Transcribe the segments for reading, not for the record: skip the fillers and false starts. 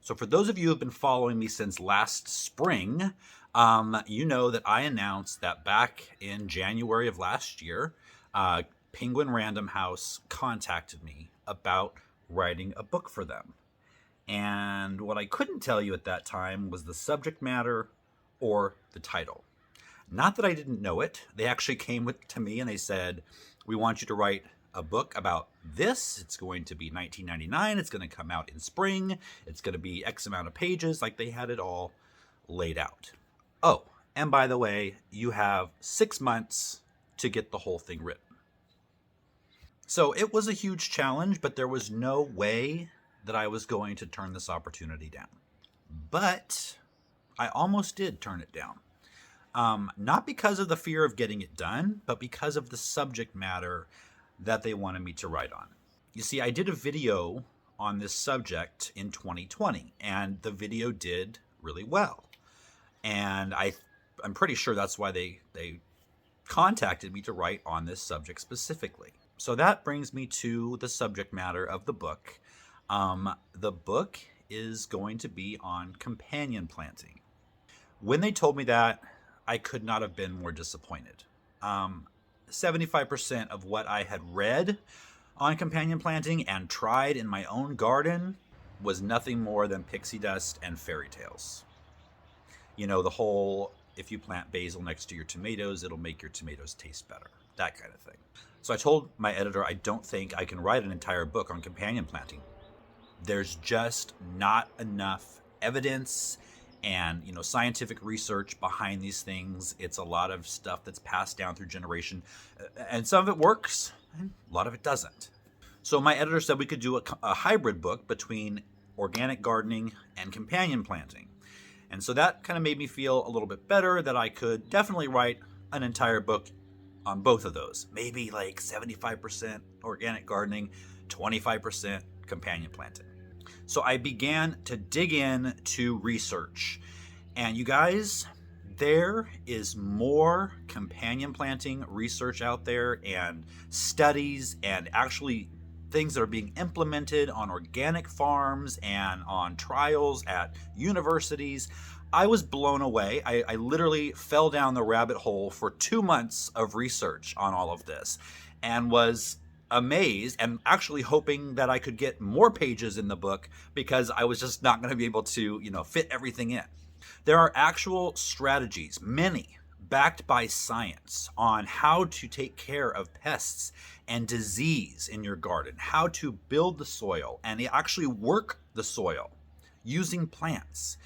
So for those of you who have been following me since last spring, you know that I announced that back in January of last year, uh, Penguin Random House contacted me about writing a book for them. And what I couldn't tell you at that time was the subject matter or the title. Not that I didn't know it. They actually came to me and they said, "We want you to write a book about this. It's going to be 1999. It's going to come out in spring. It's going to be X amount of pages." Like they had it all laid out. Oh, and by the way, you have 6 months to get the whole thing written. So it was a huge challenge, but there was no way that I was going to turn this opportunity down. But I almost did turn it down. Not because of the fear of getting it done, but because of the subject matter that they wanted me to write on. You see, I did a video on this subject in 2020, and the video did really well. And I'm pretty sure that's why they contacted me to write on this subject specifically. So that brings me to the subject matter of the book. The book is going to be on companion planting. When they told me that, I could not have been more disappointed. 75% of what I had read on companion planting and tried in my own garden was nothing more than pixie dust and fairy tales. You know, the whole if you plant basil next to your tomatoes, it'll make your tomatoes taste better. That kind of thing. So I told my editor I don't think I can write an entire book on companion planting. There's just not enough evidence and scientific research behind these things. It's a lot of stuff that's passed down through generation, and some of it works and a lot of it doesn't. So my editor said we could do a hybrid book between organic gardening and companion planting. And so that kind of made me feel a little bit better that I could definitely write an entire book on both of those. Maybe like 75% organic gardening, 25% companion planting. So I began to dig in to research. And you guys, there is more companion planting research out there and studies and actually things that are being implemented on organic farms and on trials at universities. I was blown away. I literally fell down the rabbit hole for 2 months of research on all of this and was amazed and actually hoping that I could get more pages in the book because I was just not going to be able to, fit everything in. There are actual strategies, many backed by science, on how to take care of pests and disease in your garden, how to build the soil and actually work the soil using plants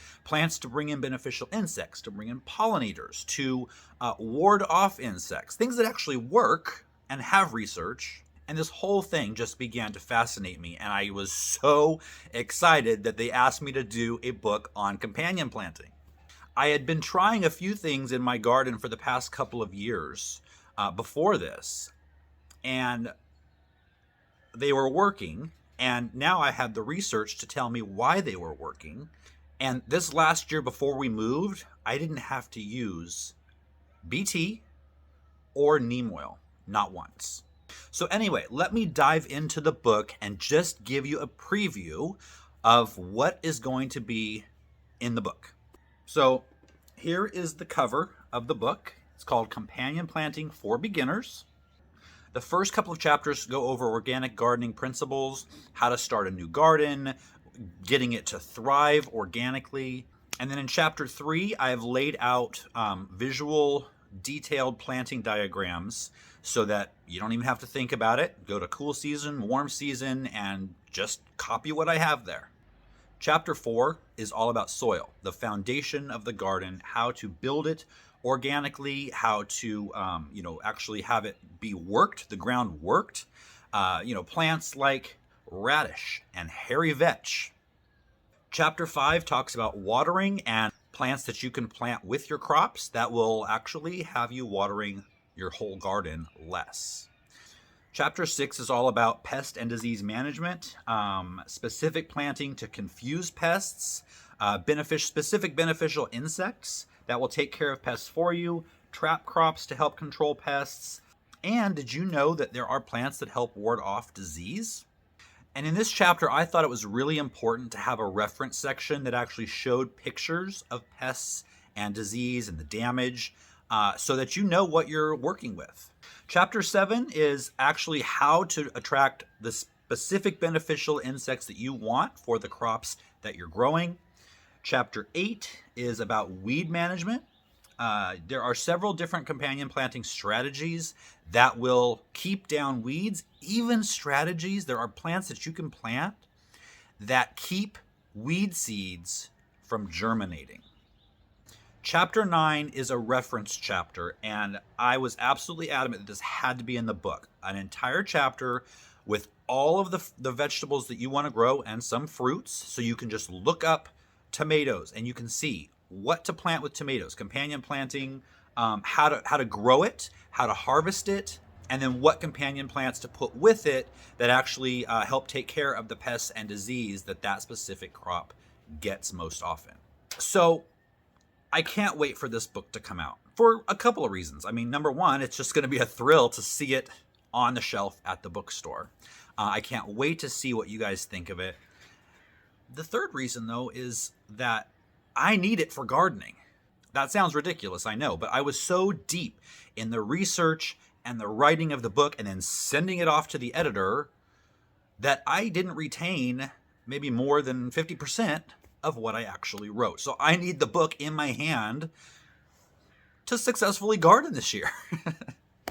to bring in beneficial insects, to bring in pollinators, to ward off insects, things that actually work and have research. And this whole thing just began to fascinate me. And I was so excited that they asked me to do a book on companion planting. I had been trying a few things in my garden for the past couple of years before this, and they were working. And now I had the research to tell me why they were working. And this last year before we moved, I didn't have to use BT or neem oil, not once. So anyway, let me dive into the book and just give you a preview of what is going to be in the book. So here is the cover of the book. It's called Companion Planting for Beginners. The first couple of chapters go over organic gardening principles, how to start a new garden, getting it to thrive organically. And then in chapter 3, I have laid out visual, detailed planting diagrams so that you don't even have to think about it. Go to cool season, warm season, and just copy what I have there. Chapter 4 is all about soil, the foundation of the garden, how to build it organically, how to actually have it be worked, the ground worked. Plants like radish and hairy vetch. Chapter 5 talks about watering and plants that you can plant with your crops that will actually have you watering your whole garden less. Chapter 6 is all about pest and disease management, specific planting to confuse pests, specific beneficial insects that will take care of pests for you, trap crops to help control pests. And did you know that there are plants that help ward off disease? And in this chapter, I thought it was really important to have a reference section that actually showed pictures of pests and disease and the damage, so that you know what you're working with. Chapter 7 is actually how to attract the specific beneficial insects that you want for the crops that you're growing. Chapter 8 is about weed management. There are several different companion planting strategies that will keep down weeds, even strategies. There are plants that you can plant that keep weed seeds from germinating. Chapter 9 is a reference chapter, and I was absolutely adamant that this had to be in the book. An entire chapter with all of the vegetables that you want to grow and some fruits, so you can just look up tomatoes and you can see what to plant with tomatoes, companion planting, how to grow it, how to harvest it, and then what companion plants to put with it that actually help take care of the pests and disease that specific crop gets most often. So I can't wait for this book to come out for a couple of reasons. I mean, number one, it's just going to be a thrill to see it on the shelf at the bookstore. I can't wait to see what you guys think of it. The third reason, though, is that I need it for gardening. That sounds ridiculous, I know, but I was so deep in the research and the writing of the book and then sending it off to the editor that I didn't retain maybe more than 50% of what I actually wrote. So I need the book in my hand to successfully garden this year.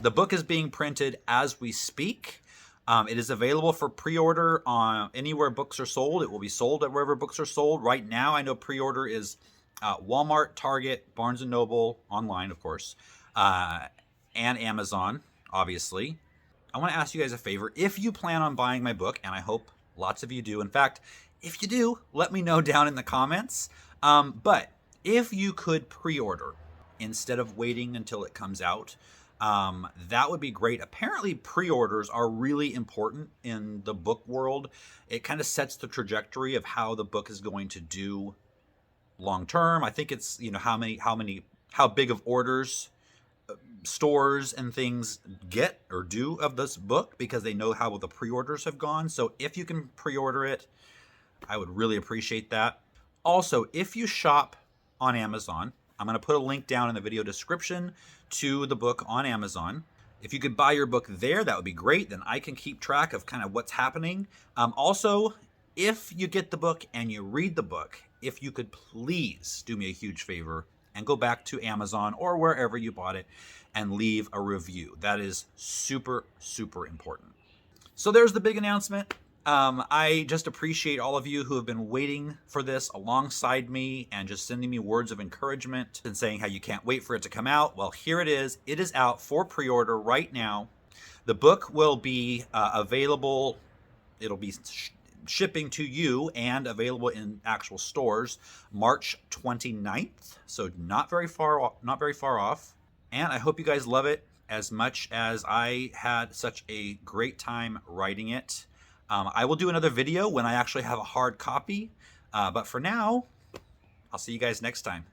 The book is being printed as we speak. It is available for pre-order on anywhere books are sold. It will be sold at wherever books are sold. Right now, I know pre-order is Walmart, Target, Barnes & Noble, online, of course, and Amazon, obviously. I want to ask you guys a favor. If you plan on buying my book, and I hope lots of you do. In fact, if you do, let me know down in the comments. But if you could pre-order instead of waiting until it comes out, that would be great. Apparently pre-orders are really important in the book world. It kind of sets the trajectory of how the book is going to do long term. I think it's, how big of orders stores and things get or do of this book, because they know how the pre-orders have gone. So if you can pre-order it, I would really appreciate that. Also, if you shop on Amazon, I'm going to put a link down in the video description to the book on Amazon. If you could buy your book there, that would be great. Then I can keep track of kind of what's happening. Also, if you get the book and you read the book, if you could please do me a huge favor and go back to Amazon or wherever you bought it and leave a review. That is super, super important. So there's the big announcement. I just appreciate all of you who have been waiting for this alongside me and just sending me words of encouragement and saying how you can't wait for it to come out. Well, here it is. It is out for pre-order right now. The book will be available. It'll be shipping to you and available in actual stores March 29th. So not very far off. And I hope you guys love it as much as I had such a great time writing it. I will do another video when I actually have a hard copy. But for now, I'll see you guys next time.